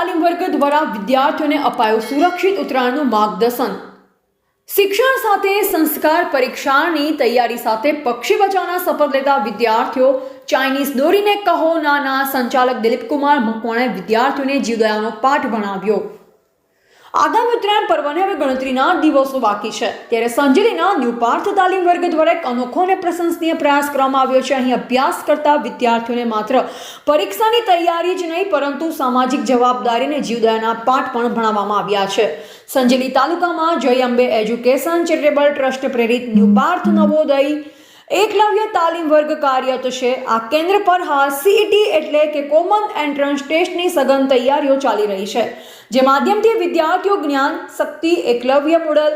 તાલીમ વર્ગ દ્વારા વિદ્યાર્થીઓને અપાયું સુરક્ષિત ઉત્તરાયણનું માર્ગદર્શન। શિક્ષણ સાથે સંસ્કાર પરીક્ષાની તૈયારી સાથે પક્ષી બચાવના શપથ લેતા વિદ્યાર્થીઓ। ચાઇનીઝ દોરીને કહો નાના સંચાલક દિલીપકુમાર મકવાણાએ વિદ્યાર્થીઓને જીવદયાનો પાઠ ભણાવ્યો। આગામી ઉત્તરાયણ પર્વને હવે ગણતરીના દિવસો બાકી છે, ત્યારે સંજેલીના ન્યૂ પાર્થ તાલીમ વર્ગ દ્વારા એક અનોખો અને પ્રશંસનીય પ્રયાસ કરવામાં આવ્યો છે। અહીં અભ્યાસ કરતા વિદ્યાર્થીઓને માત્ર પરીક્ષાની તૈયારી જ નહીં પરંતુ સામાજિક જવાબદારી અને જીવદયાના પાઠ પણ ભણાવવામાં આવ્યા છે। સંજેલી તાલુકામાં જય અંબે એજ્યુકેશન ચેરિટેબલ ટ્રસ્ટ પ્રેરિત ન્યૂ પાર્થ નવોદય એકલવ્ય તાલીમ વર્ગ કાર્યરત છે। આ કેન્દ્ર પર હાલ સીઈટી એટલે કે કોમન એન્ટ્રન્સ ટેસ્ટની સઘન તૈયારીઓ ચાલી રહી છે, જે માધ્યમથી વિદ્યાર્થીઓ જ્ઞાન શક્તિ એકલવ્ય મોડલ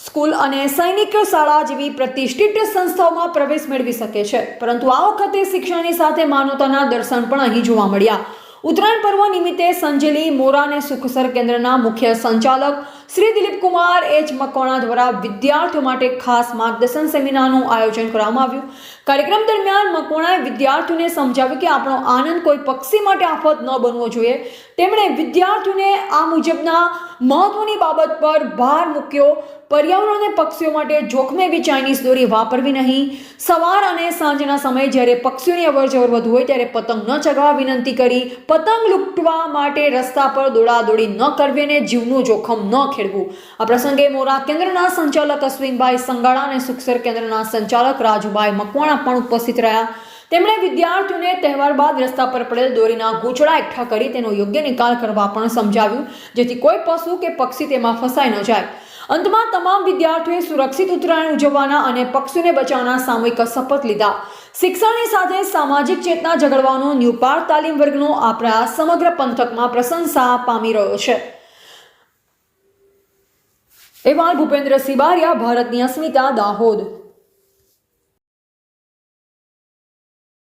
સ્કૂલ અને સૈનિક શાળા જેવી પ્રતિષ્ઠિત સંસ્થાઓમાં પ્રવેશ મેળવી શકે છે। પરંતુ આ વખતે શિક્ષણની સાથે માનવતાના દર્શન પણ અહીં જોવા મળ્યા। ઉત્તરાયણ પર્વ નિમિત્તે સંજેલી મોરા અને સુખસર કેન્દ્રના મુખ્ય સંચાલક શ્રી દિલીપકુમાર એચ મકવાણા દ્વારા વિદ્યાર્થીઓ માટે ખાસ માર્ગદર્શન સેમિનારનું આયોજન કરવામાં આવ્યું। કાર્યક્રમ દરમિયાન મકવાણાએ વિદ્યાર્થીઓને સમજાવ્યું કે આપણો આનંદ કોઈ પક્ષી માટે આફત ન બનવો જોઈએ। તેમણે વિદ્યાર્થીઓને આ મુજબના મહત્વની બાબત પર ભાર મૂક્યો। પર્યાવરણ અને પક્ષીઓ માટે જોખમે એવી ચાઇનીઝ દોરી વાપરવી નહીં। સવાર અને સાંજના સમયે જ્યારે પક્ષીઓની અવરજવર વધુ હોય ત્યારે પતંગ ન ચગાવવા વિનંતી કરી। પતંગ લૂંટવા માટે રસ્તા પર દોડાદોડી ન કરવી અને જીવનું જોખમ ન ખેડવું। આ પ્રસંગે મોરા કેન્દ્રના સંચાલક અશ્વિનભાઈ સંગાળા અને સુખસર કેન્દ્રના સંચાલક રાજુભાઈ મકવાણા પણ ઉપસ્થિત રહ્યા। તેમણે વિદ્યાર્થીઓને તહેવાર બાદ રસ્તા પર પડેલ દોરીના ગૂંચળા એકઠા કરી તેનો યોગ્ય નિકાલ કરવા પણ સમજાવ્યું, જેથી કોઈ પશુ કે પક્ષી તેમાં ફસાઈ ન જાય। અંતમાં તમામ વિદ્યાર્થીઓએ સુરક્ષિત ઉત્તરાયણ ઉજવવાના અને પક્ષીઓને બચાવવાના સામૂહિક શપથ લીધા। શિક્ષણની સાથે સામાજિક ચેતના જગાડવાનો ન્યૂ પાર્થ તાલીમ વર્ગનો આ પ્રયાસ સમગ્ર પંથકમાં પ્રશંસા પામી રહ્યો છે। એવા ભૂપેન્દ્ર સિબારિયા, ભારતની અસ્મિતા, દાહોદ।